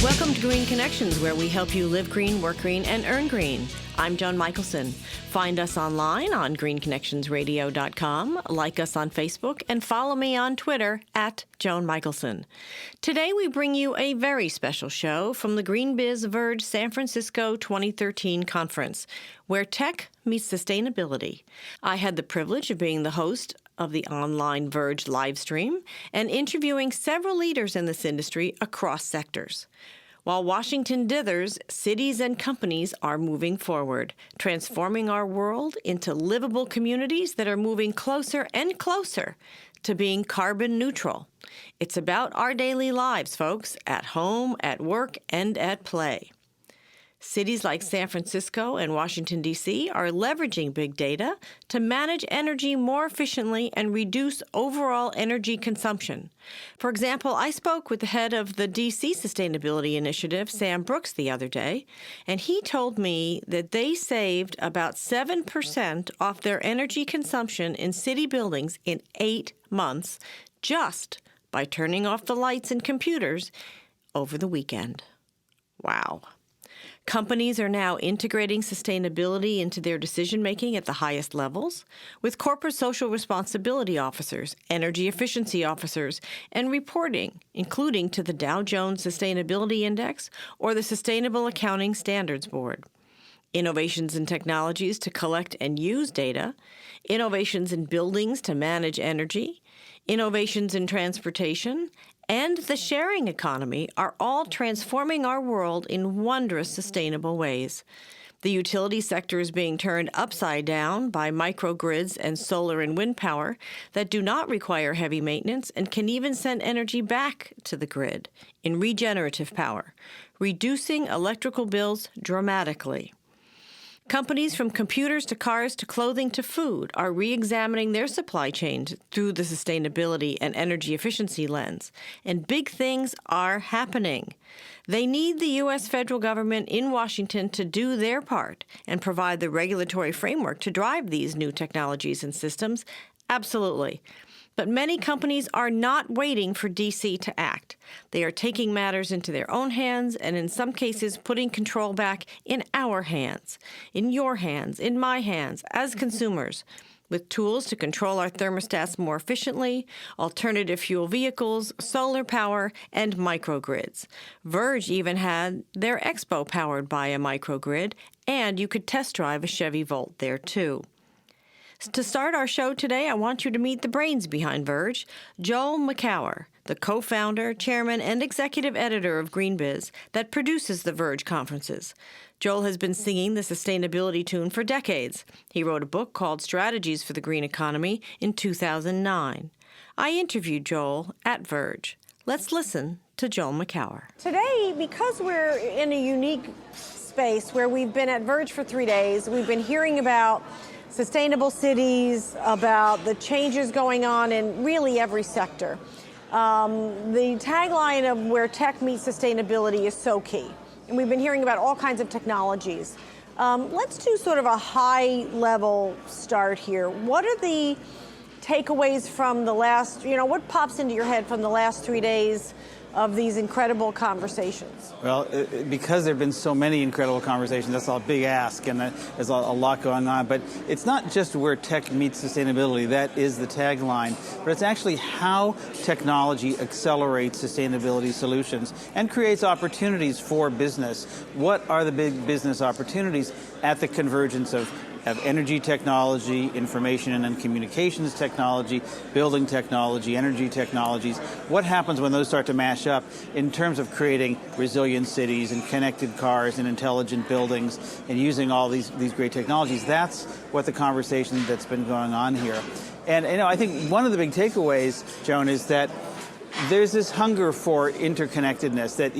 Welcome to Green Connections, where we help you live green, work green, and earn green. I'm Joan Michelson. Find us online on greenconnectionsradio.com, like us on Facebook, and follow me on Twitter at Joan Michelson. Today we bring you a very special show from the Greenbiz VERGE San Francisco 2013 conference, where tech meets sustainability. I had the privilege of being the host of the online VERGE live stream and interviewing several leaders in this industry across sectors. While Washington dithers, cities and companies are moving forward, transforming our world into livable communities that are moving closer and closer to being carbon neutral. It's about our daily lives, folks, at home, at work, and at play. Cities like San Francisco and Washington, D.C. are leveraging big data to manage energy more efficiently and reduce overall energy consumption. For example, I spoke with the head of the D.C. Sustainability Initiative, Sam Brooks, the other day, and he told me that they saved about 7% off their energy consumption in city buildings in 8 months just by turning off the lights and computers over the weekend. Wow. Companies are now integrating sustainability into their decision-making at the highest levels, with corporate social responsibility officers, energy efficiency officers, and reporting, including to the Dow Jones Sustainability Index or the Sustainable Accounting Standards Board. Innovations in technologies to collect and use data, innovations in buildings to manage energy, innovations in transportation, and the sharing economy are all transforming our world in wondrous, sustainable ways. The utility sector is being turned upside down by microgrids and solar and wind power that do not require heavy maintenance and can even send energy back to the grid in regenerative power, reducing electrical bills dramatically. Companies from computers to cars to clothing to food are re-examining their supply chains through the sustainability and energy efficiency lens, and big things are happening. They need the U.S. federal government in Washington to do their part and provide the regulatory framework to drive these new technologies and systems. Absolutely. But many companies are not waiting for D.C. to act. They are taking matters into their own hands and in some cases putting control back in our hands, in your hands, in my hands, as consumers, with tools to control our thermostats more efficiently, alternative fuel vehicles, solar power, and microgrids. VERGE even had their expo powered by a microgrid, and you could test drive a Chevy Volt there too. To start our show today, I want you to meet the brains behind VERGE, Joan Makower, the co-founder, chairman, and executive editor of Greenbiz that produces the VERGE conferences. Joel has been singing the sustainability tune for decades. He wrote a book called Strategies for the Green Economy in 2009. I interviewed Joel at VERGE. Let's listen to Joan Makower. Today, because we're in a unique space where we've been at VERGE for 3 days, we've been hearing about sustainable cities, about the changes going on in really every sector. The tagline of where tech meets sustainability is so key. And we've been hearing about all kinds of technologies. Let's do sort of a high-level start here. What are the takeaways from the last, what pops into your head from the last 3 days of these incredible conversations? Well, because there have been so many incredible conversations, that's a big ask, and there's a lot going on. But it's not just where tech meets sustainability, that is the tagline, but it's actually how technology accelerates sustainability solutions and creates opportunities for business. What are the big business opportunities at the convergence of energy technology, information and communications technology, building technology, energy technologies? What happens when those start to mash up in terms of creating resilient cities and connected cars and intelligent buildings and using all these great technologies? That's what the conversation that's been going on here. And I think one of the big takeaways, Joan, is that there's this hunger for interconnectedness that,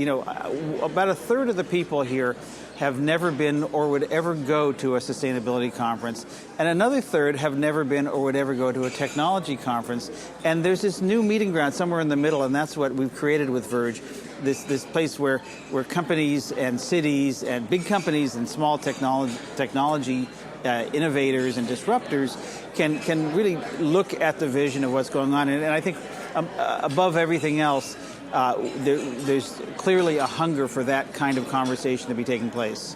about a third of the people here have never been or would ever go to a sustainability conference, and another third have never been or would ever go to a technology conference. And there's this new meeting ground somewhere in the middle, and that's what we've created with VERGE, this place where companies and cities and big companies and small technology innovators and disruptors can really look at the vision of what's going on. And I think above everything else, there's clearly a hunger for that kind of conversation to be taking place.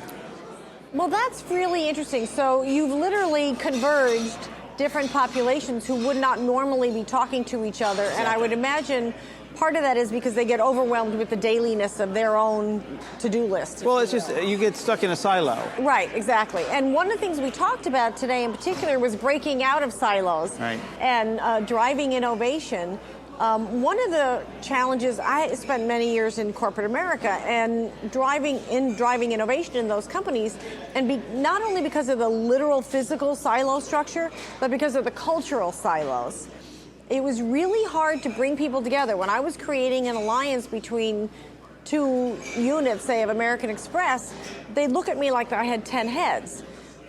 Well, that's really interesting. So you've literally converged different populations who would not normally be talking to each other. Exactly. And I would imagine part of that is because they get overwhelmed with the dailiness of their own to-do list. Well, it's just, you get stuck in a silo. Right, exactly. And one of the things we talked about today in particular was breaking out of silos, right, and driving innovation. One of the challenges, I spent many years in corporate America and driving innovation in those companies, and not only because of the literal physical silo structure, but because of the cultural silos. It was really hard to bring people together. When I was creating an alliance between two units, say, of American Express, they'd look at me like I had 10 heads.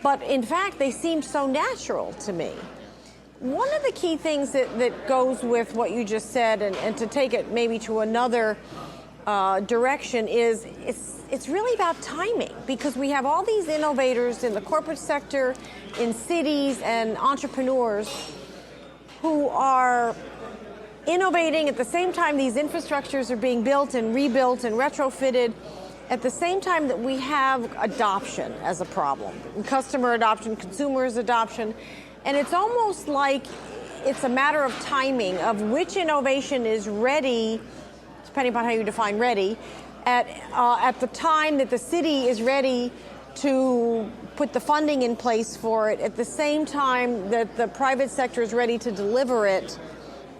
But in fact, they seemed so natural to me. One of the key things that goes with what you just said, and to take it maybe to another direction, is it's really about timing, because we have all these innovators in the corporate sector, in cities, and entrepreneurs who are innovating at the same time these infrastructures are being built and rebuilt and retrofitted, at the same time that we have adoption as a problem, customer adoption, consumers adoption. And it's almost like it's a matter of timing of which innovation is ready, depending upon how you define ready, at the time that the city is ready to put the funding in place for it, at the same time that the private sector is ready to deliver it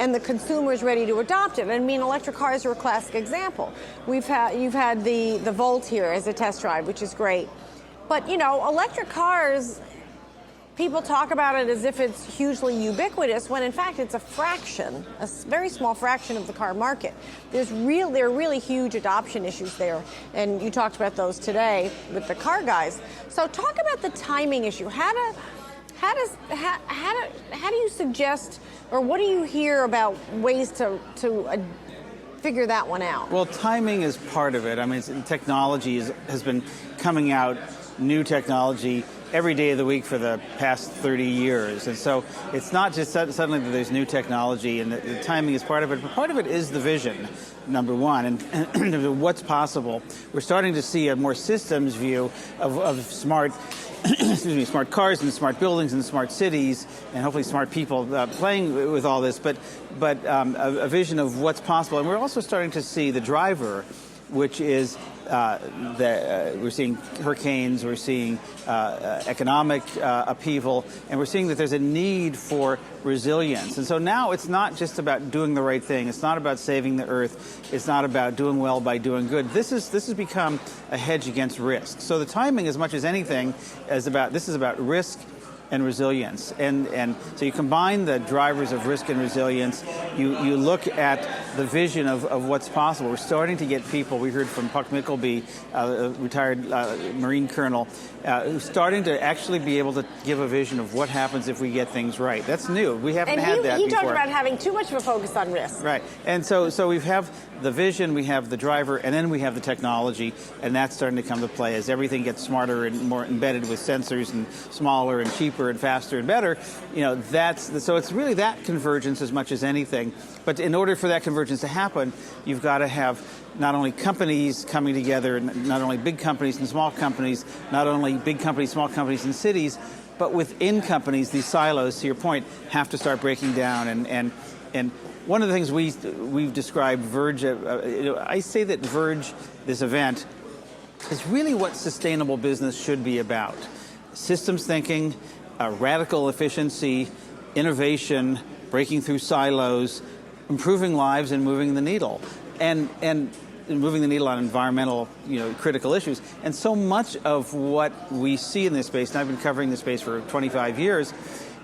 and the consumer is ready to adopt it. I mean, electric cars are a classic example. You've had the Volt here as a test drive, which is great. But, you know, electric cars, people talk about it as if it's hugely ubiquitous, when in fact it's a fraction, a very small fraction of the car market. There are really huge adoption issues there, and you talked about those today with the car guys. So talk about the timing issue. How do you suggest, or what do you hear about ways to figure that one out? Well, timing is part of it. I mean, technology has been coming out, new technology, every day of the week for the past 30 years. And so it's not just suddenly that there's new technology, and the timing is part of it, but part of it is the vision, number one, and what's possible. We're starting to see a more systems view of smart smart cars and smart buildings and smart cities, and hopefully smart people playing with all this, but a vision of what's possible. And we're also starting to see the driver, which is we're seeing hurricanes, we're seeing economic upheaval, and we're seeing that there's a need for resilience. And so now it's not just about doing the right thing. It's not about saving the earth. It's not about doing well by doing good. This has become a hedge against risk. So the timing, as much as anything, is about risk and resilience. And so you combine the drivers of risk and resilience, you look at the vision of what's possible. We're starting to get people, we heard from Puck Mickleby, a retired Marine colonel, who's starting to actually be able to give a vision of what happens if we get things right. That's new. We haven't had that before. He talked about having too much of a focus on risk. Right. And so we have the vision, we have the driver, and then we have the technology, and that's starting to come to play as everything gets smarter and more embedded with sensors and smaller and cheaper and faster and better. You know, so it's really that convergence as much as anything. But in order for that convergence to happen, you've got to have not only companies coming together, not only big companies and small companies, not only big companies, small companies and cities, but within companies, these silos, to your point, have to start breaking down. And one of the things we've described VERGE, I say that VERGE, this event, is really what sustainable business should be about. Systems thinking, radical efficiency, innovation, breaking through silos, improving lives and moving the needle. And moving the needle on environmental, critical issues. And so much of what we see in this space, and I've been covering this space for 25 years,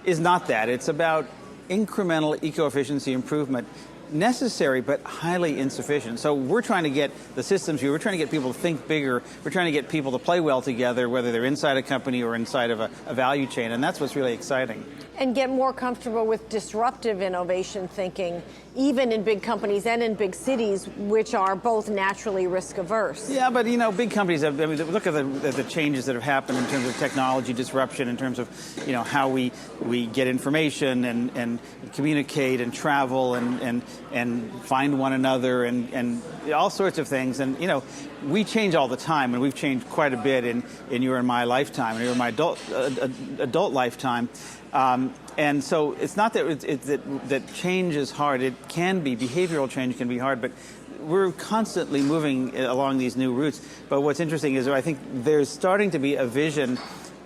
is not that. It's about incremental eco-efficiency improvement, necessary but highly insufficient. So we're trying to get the systems here, we're trying to get people to think bigger, we're trying to get people to play well together, whether they're inside a company or inside of a value chain, and that's what's really exciting. And get more comfortable with disruptive innovation thinking even in big companies and in big cities, which are both naturally risk averse. Yeah, but big companies have, look at the changes that have happened in terms of technology disruption, in terms of, how we get information and communicate and travel and find one another and all sorts of things. And, we change all the time, and we've changed quite a bit in your and my lifetime, and your and my adult lifetime. And so it's not that change is hard. It can be, behavioral change can be hard, but we're constantly moving along these new routes. But what's interesting is I think there's starting to be a vision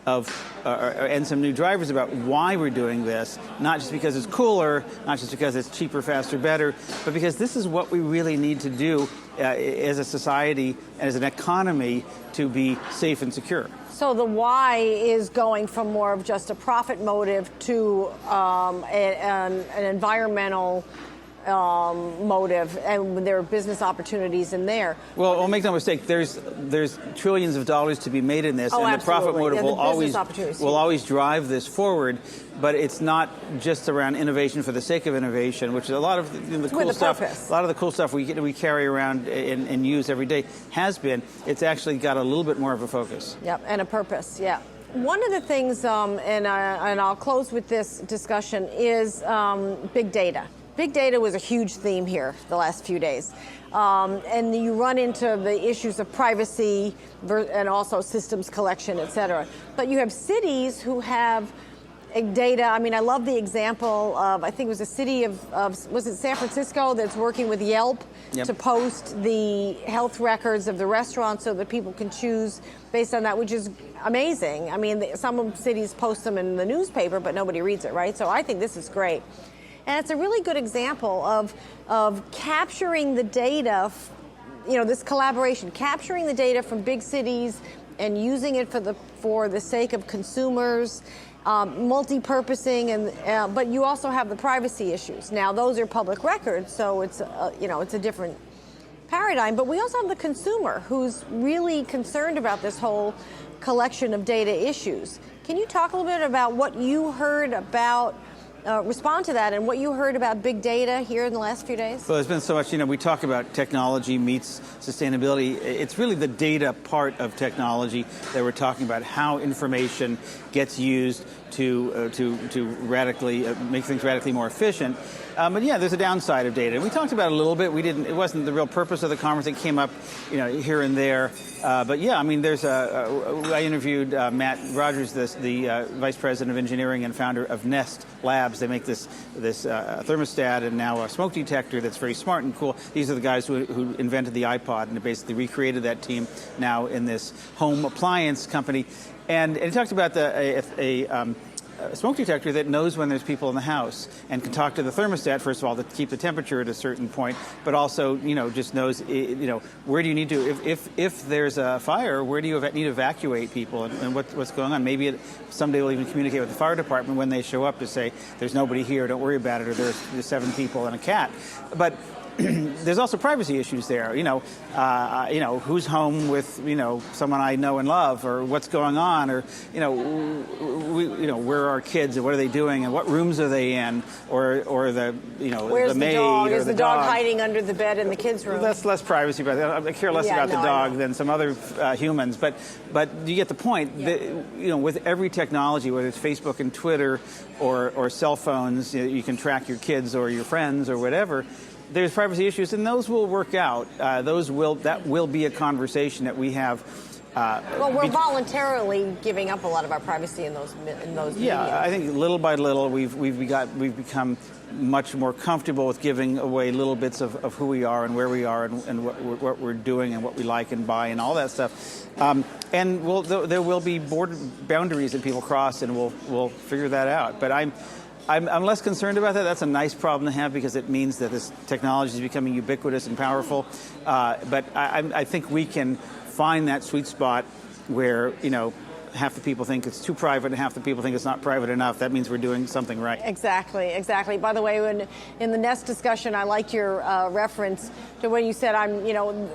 of, and some new drivers about why we're doing this, not just because it's cooler, not just because it's cheaper, faster, better, but because this is what we really need to do as a society, as an economy, to be safe and secure. So the why is going from more of just a profit motive to an environmental motive, and there are business opportunities in there. Well, make no mistake, there's trillions of dollars to be made in this, and absolutely. The profit motive will always drive this forward. But it's not just around innovation for the sake of innovation, which is a lot of the cool stuff. Purpose. A lot of the cool stuff we carry around and use every day has been. It's actually got a little bit more of a focus. Yep, and a purpose. Yeah. One of the things, and I'll close with this discussion, is big data. Big data was a huge theme here the last few days. And you run into the issues of privacy and also systems collection, et cetera. But you have cities who have data. I mean, I love the example of, I think it was a city of was it San Francisco, that's working with Yelp to post the health records of the restaurants so that people can choose based on that, which is amazing. I mean, some cities post them in the newspaper, but nobody reads it, right? So I think this is great. And it's a really good example of capturing the data, this collaboration, capturing the data from big cities and using it for the sake of consumers, multi-purposing, but you also have the privacy issues. Now, those are public records, so it's it's a different paradigm. But we also have the consumer who's really concerned about this whole collection of data issues. Can you talk a little bit about what you heard about? Respond to that and what you heard about big data here in the last few days? Well, there's been so much, we talk about technology meets sustainability. It's really the data part of technology that we're talking about, how information gets used to radically make things radically more efficient. But yeah, there's a downside of data. And we talked about it a little bit. It wasn't the real purpose of the conference. It came up, here and there. But yeah, I mean, I interviewed Matt Rogers, the Vice President of Engineering and founder of Nest Labs. They make this thermostat and now a smoke detector that's very smart and cool. These are the guys who invented the iPod and basically recreated that team now in this home appliance company. And it talked about a smoke detector that knows when there's people in the house and can talk to the thermostat, first of all, to keep the temperature at a certain point, but also, just knows, where do you need to, if there's a fire, where do you need to evacuate people and what's going on? Maybe someday we'll even communicate with the fire department when they show up to say, there's nobody here, don't worry about it, or there's 7 people and a cat. But there's also privacy issues there. Who's home with someone I know and love, or what's going on, or where are our kids and what are they doing and what rooms are they in, or the where's the maid the dog? or Is the dog hiding under the bed in the kids' room? That's less privacy, but I care less about the dog than some other humans. But you get the point. Yeah. With every technology, whether it's Facebook and Twitter or cell phones, you can track your kids or your friends or whatever. There's privacy issues, and those will work out. That will be a conversation that we have. Well, we're voluntarily giving up a lot of our privacy in those. Yeah, mediums. I think little by little we've become much more comfortable with giving away little bits of who we are and where we are and what we're doing and what we like and buy and all that stuff. And there will be boundaries that people cross, and we'll figure that out. But I'm less concerned about that. That's a nice problem to have because it means that this technology is becoming ubiquitous and powerful. But I think we can find that sweet spot where, half the people think it's too private and half the people think it's not private enough, that means we're doing something right. Exactly. By the way, in the Nest discussion, I liked your reference to when you said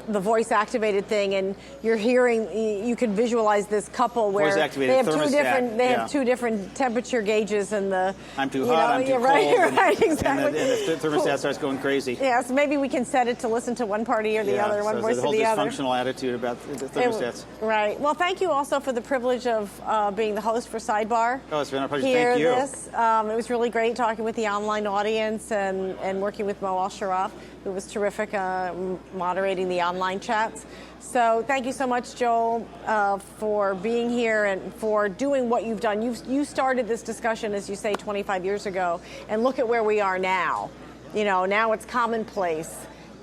the voice activated thing, and you're hearing, you can visualize this couple where they have two different temperature gauges, and I'm too hot, I'm too cold, right, exactly. And the thermostat starts going crazy. Yeah, so maybe we can set it to listen to one party or the other, one voice or the other. The whole dysfunctional attitude about the thermostats. Right. Well, thank you also for the privilege of being the host for Sidebar. Oh, it's been our pleasure. Thank you. It was really great talking with the online audience and working with Mo Al-Sharaf, who was terrific moderating the online chats. So thank you so much, Joel, for being here and for doing what you've done. You started this discussion, as you say, 25 years ago, and look at where we are now. Now it's commonplace.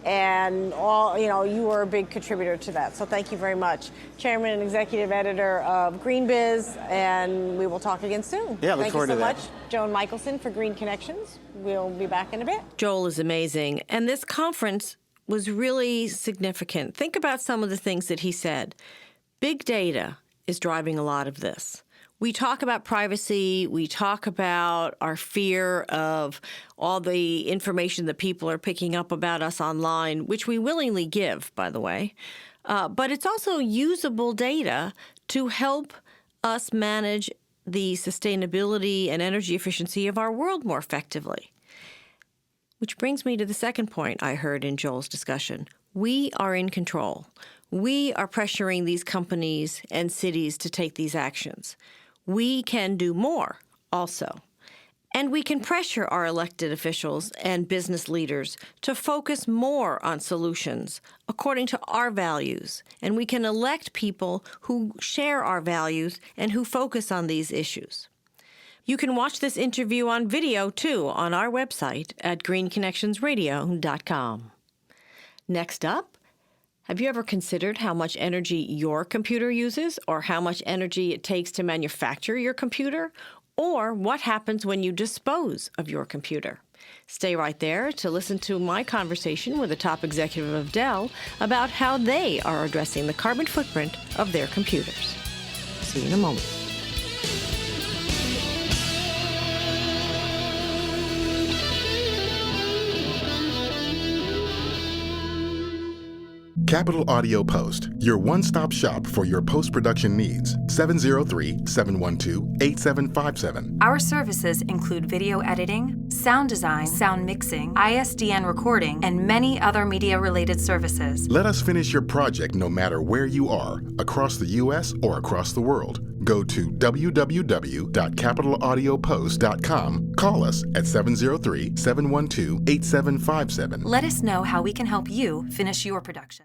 And you were a big contributor to that. So thank you very much. Chairman and Executive Editor of Greenbiz, and we will talk again soon. Yeah, look forward to that. Thank you so much, Joan Michelson for Green Connections. We'll be back in a bit. Joel is amazing. And this conference was really significant. Think about some of the things that he said. Big data is driving a lot of this. We talk about privacy. We talk about our fear of all the information that people are picking up about us online, which we willingly give, by the way. But it's also usable data to help us manage the sustainability and energy efficiency of our world more effectively. Which brings me to the second point I heard in Joel's discussion. We are in control. We are pressuring these companies and cities to take these actions. We can do more also. And we can pressure our elected officials and business leaders to focus more on solutions according to our values. And we can elect people who share our values and who focus on these issues. You can watch this interview on video, too, on our website at greenconnectionsradio.com. Next up, have you ever considered how much energy your computer uses, or how much energy it takes to manufacture your computer, or what happens when you dispose of your computer? Stay right there to listen to my conversation with a top executive of Dell about how they are addressing the carbon footprint of their computers. See you in a moment. Capital Audio Post, your one-stop shop for your post-production needs. 703-712-8757. Our services include video editing, sound design, sound mixing, ISDN recording, and many other media-related services. Let us finish your project no matter where you are, across the U.S. or across the world. Go to www.capitalaudiopost.com. Call us at 703-712-8757. Let us know how we can help you finish your production.